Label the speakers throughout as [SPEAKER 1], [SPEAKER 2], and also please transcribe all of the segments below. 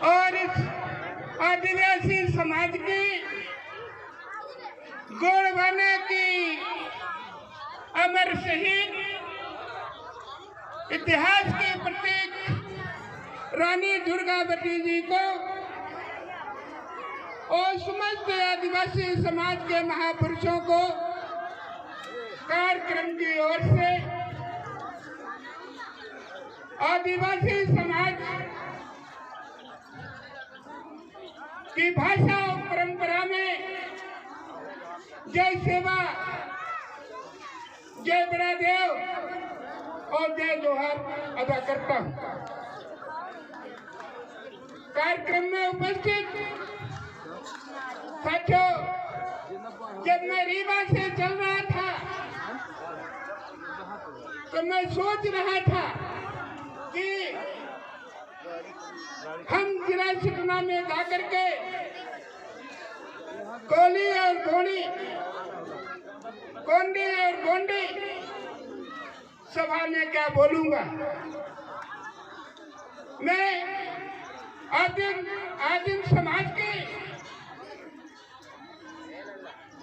[SPEAKER 1] और इस आदिवासी समाज की गोंडवाना की अमर शहीद, इतिहास के प्रतीक रानी दुर्गावती जी को और समस्त आदिवासी समाज के महापुरुषों को कार्यक्रम की ओर से आदिवासी समाज की भाषा और परंपरा में जय सेवा, जय बड़ादेव और जय जोहार अदा करता हूँ। कार्यक्रम में उपस्थित साथियों, जब मैं रीवा से चल रहा था तो मैं सोच रहा था कि हम जिला सतना में जाकर के कोली और गोंडी, गोंडी और गोंडी सभा में क्या बोलूंगा। मैं आदिम समाज के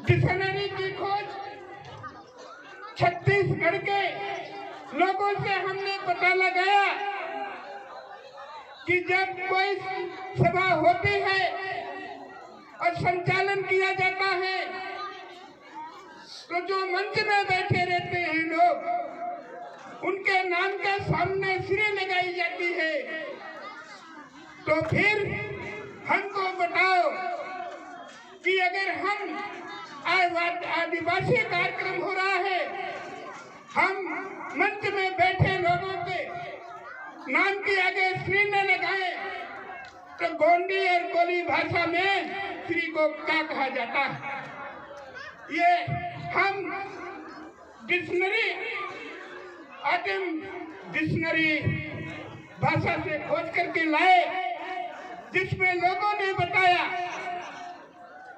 [SPEAKER 1] डिक्शनरी की खोज छत्तीसगढ़ के लोगों से हमने पता लगाया कि जब कोई सभा होती है और संचालन किया जाता है तो जो मंच में बैठे रहते हैं लोग, उनके नाम के सामने सिरे लगाई जाती है। तो फिर हमको बताओ कि अगर हम आदिवासी कार्यक्रम हो रहा है, हम मंच में बैठे लोगों के नाम के आगे श्री न लगाए तो गोंडी और कोली भाषा में श्री को क्या कहा जाता है। ये हम डिक्शनरी, आदिम डिक्शनरी भाषा से खोज करके लाए, जिसमें लोगों ने बताया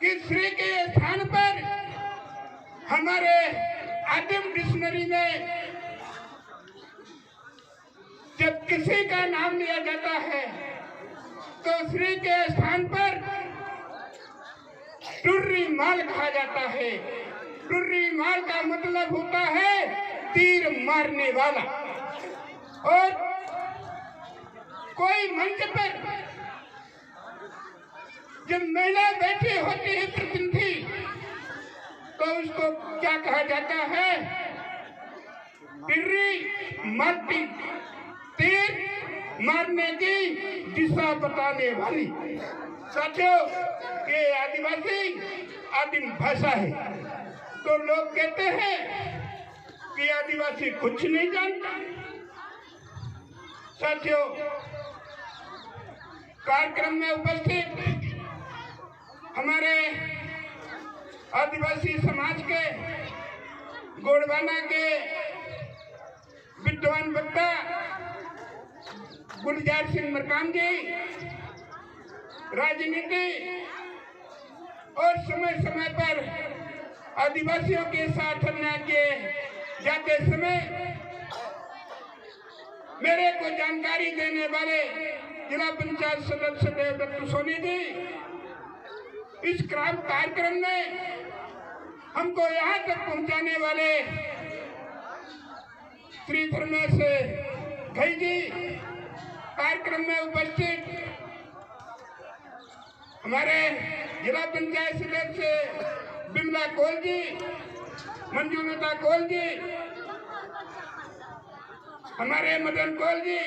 [SPEAKER 1] कि श्री के स्थान पर हमारे आदिम डिक्शनरी में जब किसी का नाम लिया जाता है तो श्री के स्थान पर टुर्री माल कहा जाता है। टुर्री माल का मतलब होता है तीर मारने वाला। और कोई मंच पर जब महिला बैठी होती है प्रतिनिधि, तो उसको क्या कहा जाता है? टिर्री मारती, तीर मारने की दिशा बताने वाली। साथियों, ये आदिवासी आदिम भाषा है। तो लोग कहते हैं कि आदिवासी कुछ नहीं जानता। साथियों, कार्यक्रम में उपस्थित हमारे आदिवासी समाज के गोंडवाना के विद्वान वक्ता गुलजार सिंह मरकाम जी, राजनीति और समय समय पर आदिवासियों के साथ अन्याय किए जाते समय मेरे को जानकारी देने वाले जिला पंचायत सदस्य देवदत्त सोनी जी, इस कार्यक्रम में हमको यहाँ तक पहुँचाने वाले श्री धर्मेश घई जी, कार्यक्रम में उपस्थित हमारे जिला पंचायत सदस्य बिमला कोल जी, मंजूलता कोल जी, हमारे मदन कोल जी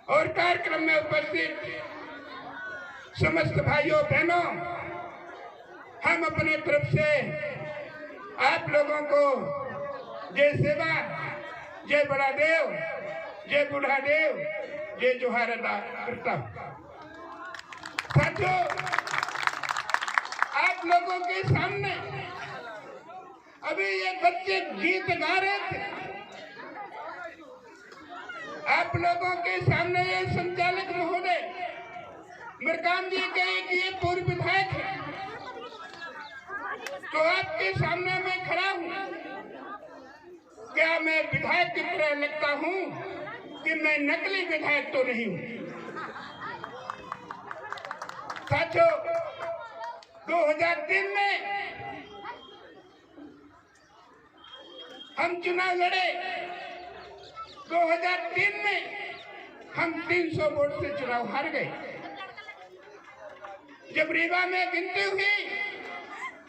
[SPEAKER 1] और कार्यक्रम में उपस्थित समस्त भाइयों बहनों, हम अपने तरफ से आप लोगों को जय सेवा, जय बड़ादेव, जय बूढ़ादेव, जय जोहार अदा करता हूँ। साथियों, आप लोगों के सामने अभी ये बच्चे गीत गा रहे थे। आप लोगों के सामने ये संचालक महोदय मरकाम जी कहे कि ये पूर्व विधायक है, तो आपके सामने मैं खड़ा हूँ। क्या मैं विधायक की तरह लगता हूँ कि मैं नकली विधायक तो नहीं हूँ? साथियों, 2003 में हम चुनाव लड़े। 2003 में हम 300 वोट से चुनाव हार गए। जब रीवा में गिनती हुई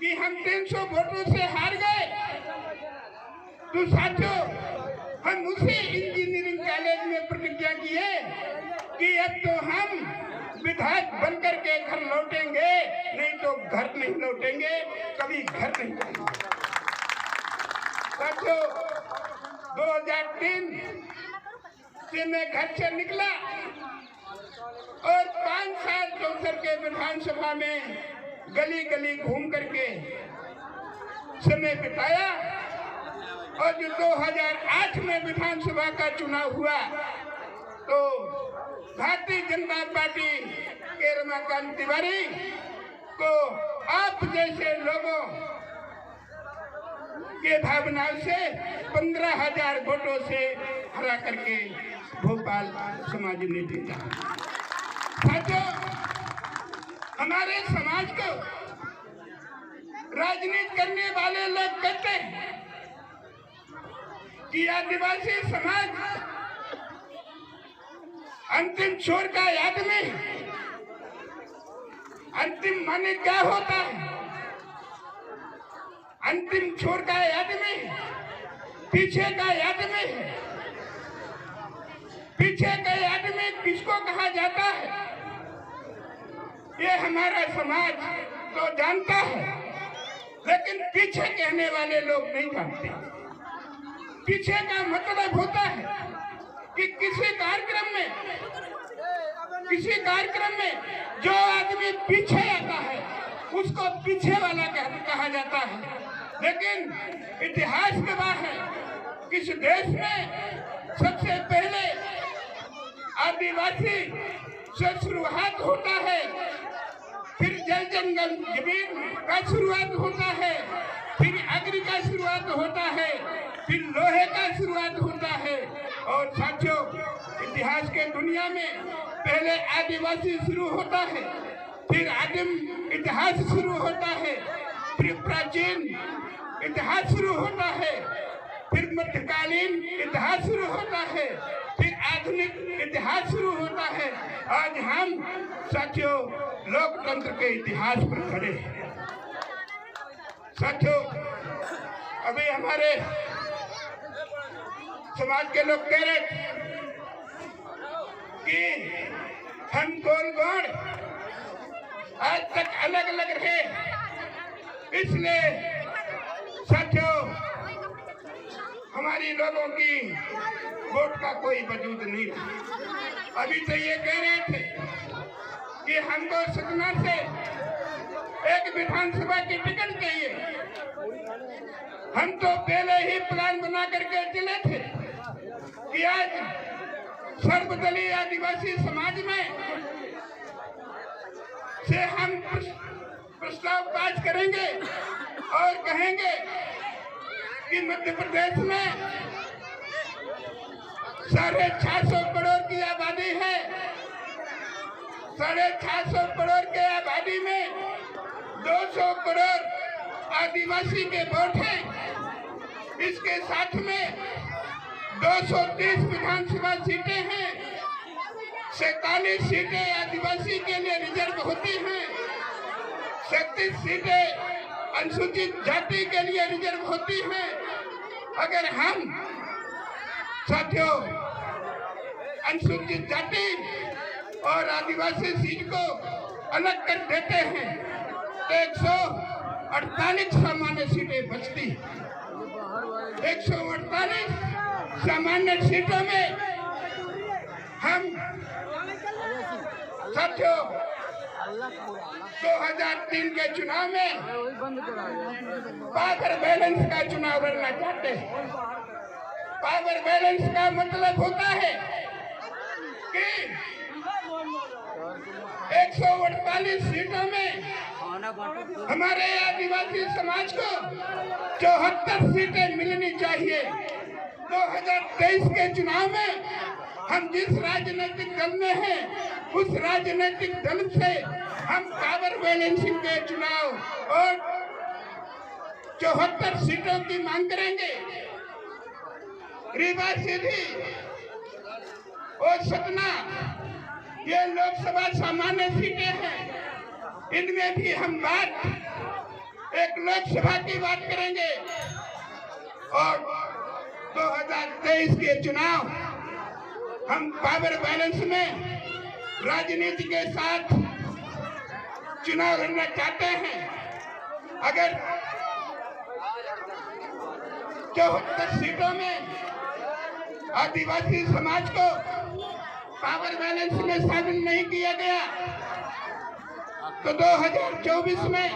[SPEAKER 1] कि हम 300 वोटों से हार गए, तो साथियों हम उसी इंजीनियरिंग कॉलेज में प्रतिज्ञा किए कि अब तो हम विधायक बनकर के घर लौटेंगे, नहीं तो घर नहीं लौटेंगे, कभी घर नहीं लौटेंगे। साथियों, 2003 से मैं घर से निकला और 5 साल चौसर के विधानसभा में गली गली घूम करके समय बिताया। और जो 2008 में विधानसभा का चुनाव हुआ तो भारतीय जनता पार्टी के रमाकांत तिवारी को आप जैसे लोगों के भावनाओं से 15,000 वोटों से हरा करके भोपाल समाज ने जीता। साथियों, हमारे समाज को राजनीति करने वाले लोग कहते हैं कि आदिवासी समाज अंतिम छोर का आदमी। अंतिम माने क्या होता है? अंतिम छोर का आदमी पीछे का आदमी है। पीछे का आदमी किसको कहा जाता है, ये हमारा समाज तो जानता है, लेकिन पीछे कहने वाले लोग नहीं जानते। पीछे का मतलब होता है कि किसी कार्यक्रम में जो आदमी पीछे आता है उसको पीछे वाला कहा जाता है। लेकिन इतिहास गवाह है, किस देश में सबसे पहले आदिवासी से शुरुआत होता है, फिर जल जंगल जमीन का शुरुआत होता है, फिर अग्नि का शुरुआत होता है, फिर लोहे का शुरुआत होता है। और साथियों, इतिहास के दुनिया में पहले आदिवासी शुरू होता है, फिर आदिम इतिहास शुरू होता है, फिर प्राचीन इतिहास शुरू होता है, फिर मध्यकालीन इतिहास शुरू होता है, फिर आधुनिक इतिहास शुरू होता है। आज हम साथियों लोकतंत्र के इतिहास पर खड़े हैं। साथियों, अभी हमारे समाज के लोग कह रहे कि हम गोल आज तक अलग अलग रहे, इसलिए साथियों हमारी लोगों की वोट का कोई वजूद नहीं रहा। अभी तो ये कह रहे थे कि हमको सतना से एक विधानसभा की टिकट चाहिए। हम तो पहले ही प्लान बना करके चले थे कि आज सर्वदलीय आदिवासी समाज में से हम प्रस्ताव पास करेंगे और कहेंगे कि मध्य प्रदेश में 650 करोड़ की आबादी है। 650 करोड़ के आबादी में 200 करोड़ आदिवासी के वोट हैं। इसके साथ में 230 विधानसभा सीटें हैं, 47 सीटें आदिवासी के लिए रिजर्व होती हैं, 37 सीटें अनुसूचित जाति के लिए रिजर्व होती हैं। अगर हम साथियों अनुसूचित जाति और आदिवासी सीट को अलग कर देते हैं तो 148 सामान्य सीटें बचती। 148 सामान्य सीटों में हम साथियों 2003 के चुनाव में पावर बैलेंस का चुनाव लड़ना चाहते हैं। पावर बैलेंस का मतलब होता है कि 148 सीटों में हमारे आदिवासी समाज को 74 सीटें मिलनी चाहिए। 2023 के चुनाव में हम जिस राजनीतिक दल में हैं, उस राजनीतिक दल से हम पावर बैलेंसिंग के चुनाव और 74 सीटों की मांग करेंगे। रीवा सीधी और सतना ये लोकसभा सामान्य सीटें हैं, इनमें भी हम एक लोकसभा की बात करेंगे और 2023 के चुनाव हम पावर बैलेंस में राजनीति के साथ चुनाव लड़ना चाहते हैं। अगर 74 सीटों में आदिवासी समाज को पावर बैलेंस में शामिल नहीं किया गया तो 2024 में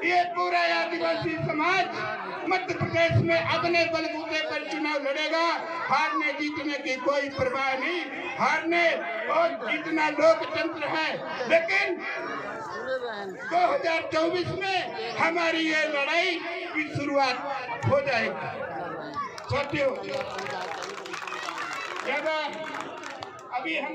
[SPEAKER 1] ये पूरा आदिवासी समाज मध्य प्रदेश में अपने बलबूते पर चुनाव लड़ेगा। हारने जीतने की कोई परवाह नहीं, हारने और जीतना लोकतंत्र है, लेकिन 2024 में हमारी ये लड़ाई की शुरुआत हो जाएगी। साथियों, ज्यादा अभी हम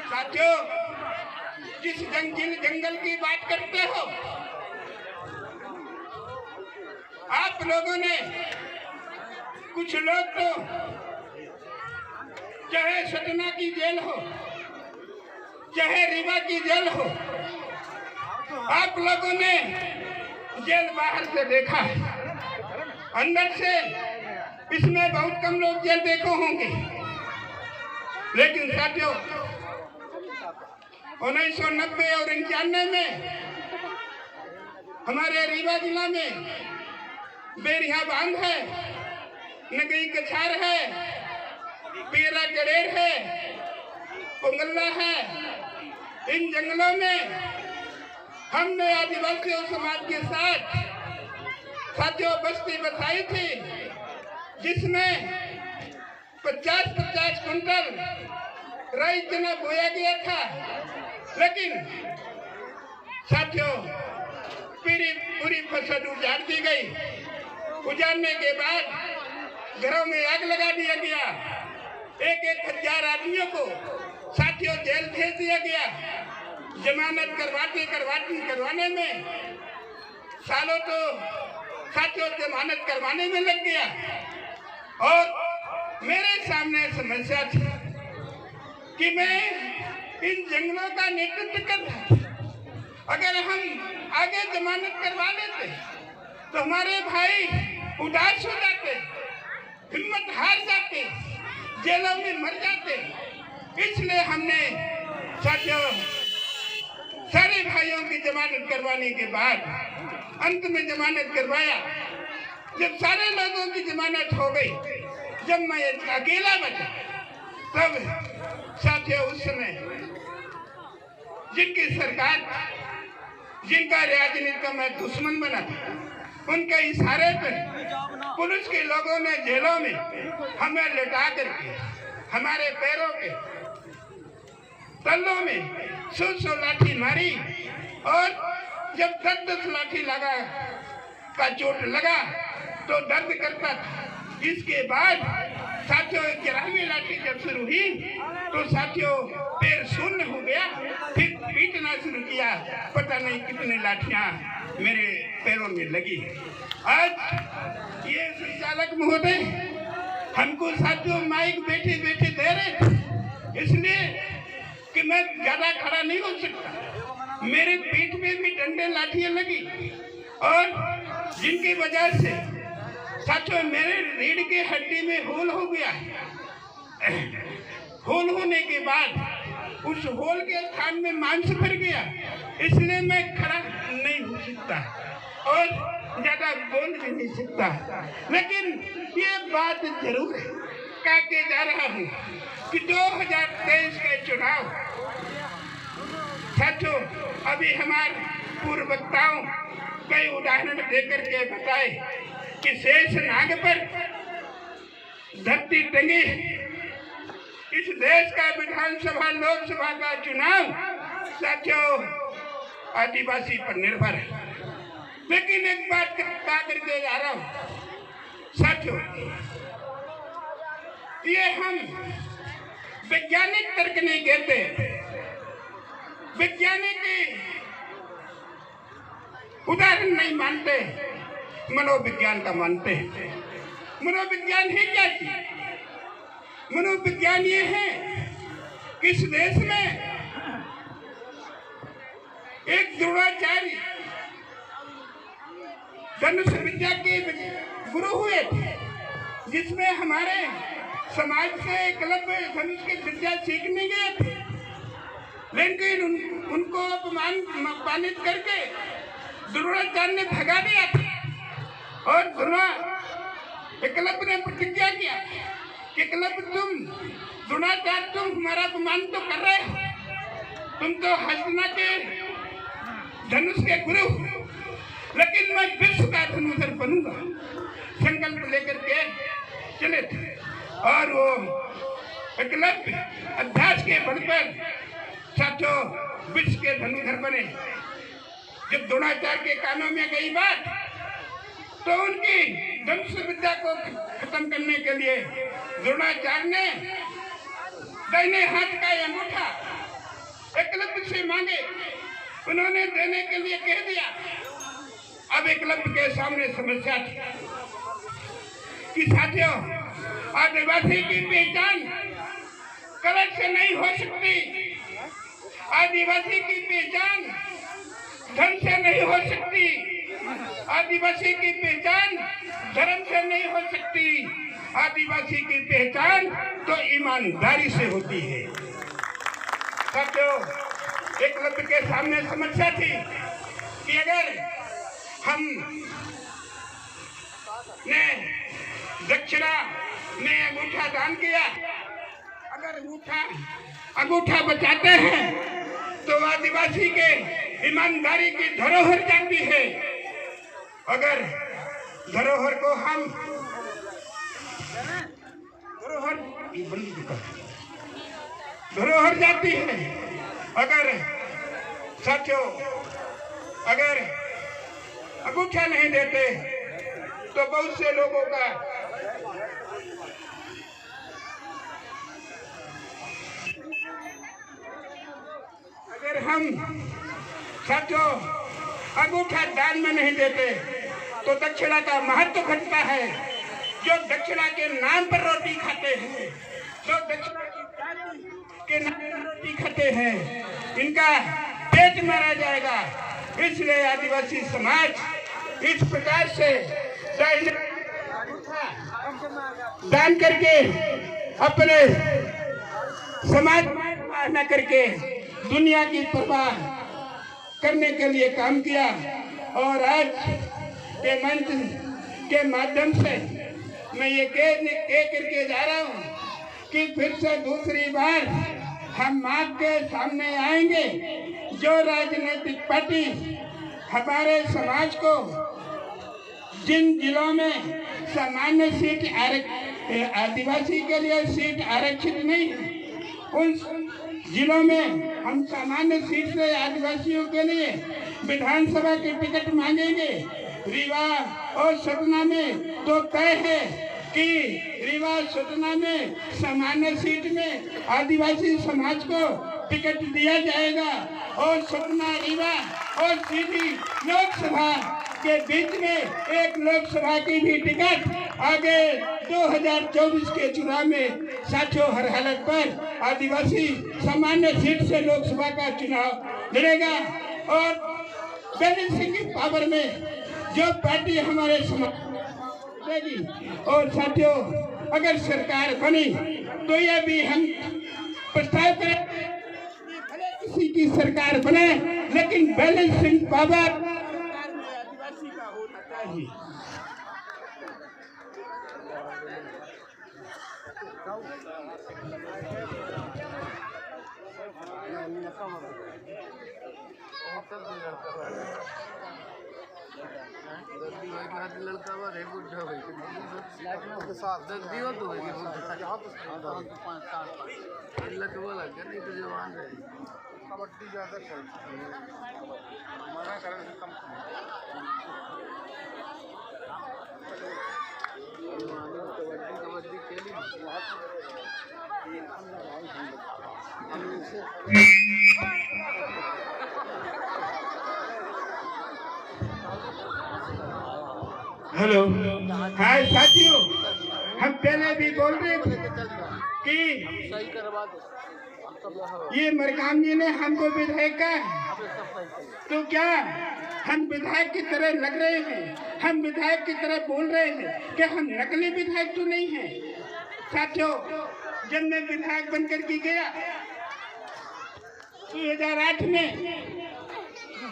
[SPEAKER 1] साथियों, जिस जंगल की बात करते हो, आप लोगों ने, कुछ लोग तो चाहे सतना की जेल हो, चाहे रीवा की जेल हो, आप लोगों ने जेल बाहर से देखा है, अंदर से इसमें बहुत कम लोग जेल देखे होंगे। लेकिन साथियों, 1990 और 91 में हमारे रीवा जिला में बेरिया बांध है, नगई कछार है, पीरा गड़ेर है, पुंगल्ला है। इन जंगलों में हमने आदिवासी समाज के साथ साथियों बस्ती बसाई थी, जिसमें 50-50 कुंटल राई चना बोया गया था। लेकिन साथियों, पूरी फसल उजाड़ दी गई। उजाड़ने के बाद घरों में आग लगा दिया गया। 1,000 आदमियों को साथियों जेल भेज दिया गया। जमानत करवाने में सालों तो साथियों जमानत करवाने में लग गया। और मेरे सामने समस्या थी कि मैं इन जंगलों का नेतृत्व कर रहा था। अगर हम आगे जमानत करवा लेते तो हमारे भाई उदास हो जाते, हिम्मत हार जाते, जेलों में मर जाते। इसलिए हमने साथियों सारे भाइयों की जमानत करवाने के बाद अंत में जमानत करवाया। जब सारे लोगों की जमानत हो गई, जब मैं अकेला बचा, तब साथियों उस समय जिनकी सरकार, जिनका राजनीति का मैं दुश्मन बना था, उनके इशारे पर पुलिस के लोगों ने जेलों में हमें लिटा करके हमारे पैरों के तल्लों में 100 लाठी मारी। और जब 10 लाठी लगा का चोट लगा तो दर्द करता था। इसके बाद साथियों 11वीं लाठी जब शुरू हुई तो साथियों पैर शून्य हो गया। फिर पीटना शुरू किया, पता नहीं कितने लाठियां मेरे पैरों में लगी। आज ये संचालक महोदय हमको साथियों माइक बैठे बैठे दे रहे थे, इसलिए कि मैं ज्यादा खड़ा नहीं हो सकता। मेरे पीठ में भी डंडे लाठियां लगी और जिनकी वजह से साथियों मेरे रीढ़ की हड्डी में होल हो गया। होल होने के बाद उस होल के स्थान में मांस भर गया, इसलिए मैं खड़ा नहीं हो सकता और ज्यादा बोल भी नहीं सकता। लेकिन ये बात जरूर कह के जा रहा हूँ कि 2023 के चुनाव साथियों अभी हमारे पूर्व वक्ताओं कई उदाहरण देकर के बताए कि शेष नाग पर धरती टंगी इस देश का विधानसभा लोकसभा का चुनाव साथियों आदिवासी पर निर्भर है। लेकिन एक बात कहा करके जा रहा हूं साथियों, ये हम वैज्ञानिक तर्क नहीं कहते, वैज्ञानिक उदाहरण नहीं मानते, मनोविज्ञान का मानते हैं। मनोविज्ञान है क्या चीज? मनोविज्ञान ये है कि इस देश में एक द्रोणाचार्य धनुष विद्या के गुरु हुए थे, जिसमें हमारे समाज से एकलव्य धनुष की विद्या सीखने गए थे, लेकिन उनको अपमानित करके द्रोणाचार्य ने भगा दिया था। और एकलव्य ने प्रतिज्ञा किया कि एकलव्य द्रोणाचार्य तुम हमारा अपमान तो कर रहे हो, तुम तो हस्तिना के धनुष के गुरु, लेकिन मैं विश्व का धनुधर बनूंगा। संकल्प लेकर के चले थे और वो एकलव्य अभ्यास के बल पर साथियों विश्व के धनुधर बने। जब द्रोणाचार्य के कानों में गई बात तो उनकी धनुष विद्या को खत्म करने के लिए द्रोणाचार्य ने दाहिने हाथ का अंगूठा एकलव्य से मांगे, उन्होंने देने के लिए कह दिया। अब एकलव्य के सामने समस्या थी कि साथियों आदिवासी की पहचान कलर से नहीं हो सकती, आदिवासी की पहचान धन से नहीं हो सकती, आदिवासी की पहचान धर्म से नहीं हो सकती, आदिवासी की पहचान तो ईमानदारी से होती है। साथियों एकलव्य के सामने समस्या थी कि अगर हम ने दक्षिणा में अंगूठा दान किया, अगर अंगूठा बचाते हैं तो आदिवासी के ईमानदारी की धरोहर जाती है। अगर धरोहर को हम धरोहर जाती है, अगर साथियों अगर अंगूठा नहीं देते तो बहुत से लोगों का अगर हम साथियों अंगूठा दान में नहीं देते तो दक्षिणा का महत्व घटता है। जो दक्षिणा के नाम पर रोटी खाते हैं, जो दक्षिणा के नाम पर रोटी खाते हैं, इनका पेट मारा जाएगा। इसलिए आदिवासी समाज इस प्रकार से दान करके अपने समाज न करके दुनिया की परवाह करने के लिए काम किया। और आज के मंच के माध्यम से मैं ये कह करके जा रहा हूँ कि फिर से दूसरी बार हम आपके सामने आएंगे। जो राजनीतिक पार्टी हमारे समाज को जिन जिलों में सामान्य सीट आदिवासी के लिए सीट आरक्षित नहीं है, उन जिलों में हम सामान्य सीट से आदिवासियों के लिए विधानसभा के टिकट मांगेंगे। रीवा और सतना में तो तय है कि रीवा सतना में सामान्य सीट में आदिवासी समाज को टिकट दिया जाएगा और सतना रीवा और सीधी लोकसभा के बीच में एक लोकसभा की भी टिकट आगे 2024 के चुनाव में साथियों हर हालत पर आदिवासी सामान्य सीट से लोकसभा का चुनाव लड़ेगा। और बैलेंस की पावर में जो पार्टी हमारे समाज देगी, और साथियों अगर सरकार बनी तो यह भी हम प्रस्ताव करें भले किसी की सरकार बने, लेकिन बैलेंसिंग पावर आदिवासी का होना चाहिए।
[SPEAKER 2] लड़का रे बुढ़ा भाई के साथ जल्दी हो तो होगी लटवा लग गया नहीं तो जवान है कबड्डी ज्यादा खेलते मना करने से कम कबड्डी खेली
[SPEAKER 1] हेलो हाय साथियों, हम पहले भी बोल रहे थे कि
[SPEAKER 2] सही करवा दो
[SPEAKER 1] ये मरकाम जी ने हमको विधायक का तो क्या हम विधायक की तरह लग रहे हैं, हम विधायक की तरह बोल रहे हैं कि हम नकली विधायक तो नहीं हैं। साथियों, जब मैं विधायक बनकर के गया 2008 में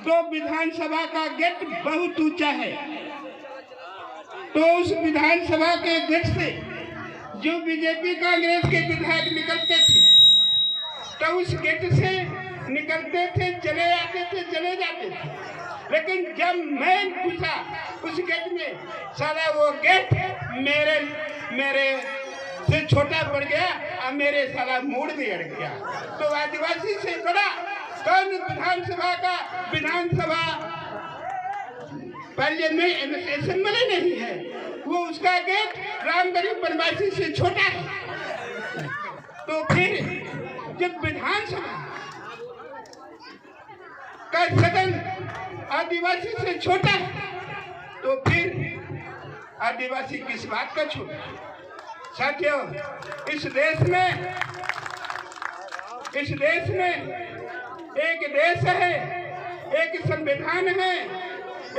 [SPEAKER 1] तो विधानसभा का गेट बहुत ऊंचा है, तो उस विधानसभा के गेट से जो बीजेपी कांग्रेस के विधायक निकलते थे तो उस गेट से निकलते थे, चले आते थे, चले जाते थे। लेकिन जब मैं घुसा उस गेट में, साला वो गेट मेरे से छोटा पड़ गया और मेरे साला मूड में अड़ गया। तो आदिवासी से बड़ा कौन विधानसभा पार्लियामेंट असेंबली नहीं है, वो उसका गेट रामगढ़ बनवासी से छोटा है। तो फिर जब विधानसभा का सदन आदिवासी से छोटा है तो फिर आदिवासी किस बात का छोटा? साथियों, इस देश में एक देश है, एक संविधान है,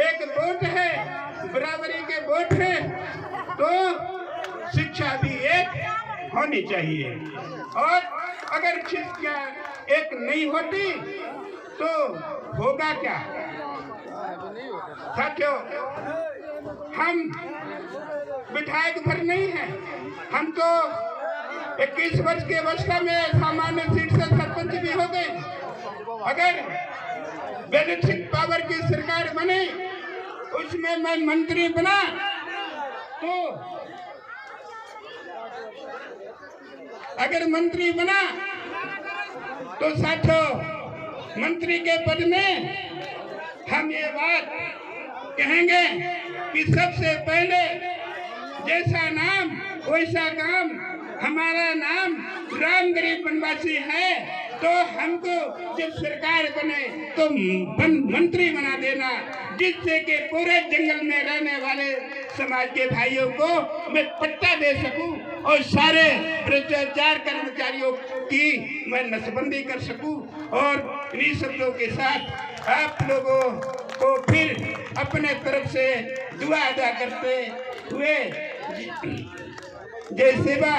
[SPEAKER 1] एक वोट है, बराबरी के वोट है, तो शिक्षा भी एक होनी चाहिए। और अगर शिक्षा एक नहीं होती तो होगा क्या? साथियों, हम विधायक भर नहीं हैं, हम तो 21 वर्ष के अवस्था में सामान्य सीट से सरपंच भी हो गए। अगर बैलेंसिंग पावर की सरकार बने, उसमें मैं मंत्री बना तो अगर मंत्री बना तो साथियों, मंत्री के पद में हम ये बात कहेंगे कि सबसे पहले जैसा नाम वैसा काम, हमारा नाम रामगढ़ बनवासी है, तो हमको जब सरकार बने तो मंत्री बना देना, जिससे कि पूरे जंगल में रहने वाले समाज के भाइयों को मैं पट्टा दे सकूं और सारे भ्रष्टाचार कर्मचारियों की मैं नसबंदी कर सकूं। और इन्हीं शब्दों के साथ आप लोगों को फिर अपने तरफ से दुआ अदा करते हुए जय सेवा,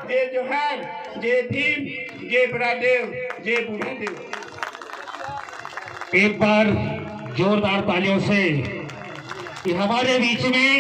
[SPEAKER 1] जय जोहार, जय भीम, जय बड़ादेव, जय बूढ़ादेव।
[SPEAKER 3] एक बार जोरदार तालियों से कि हमारे बीच में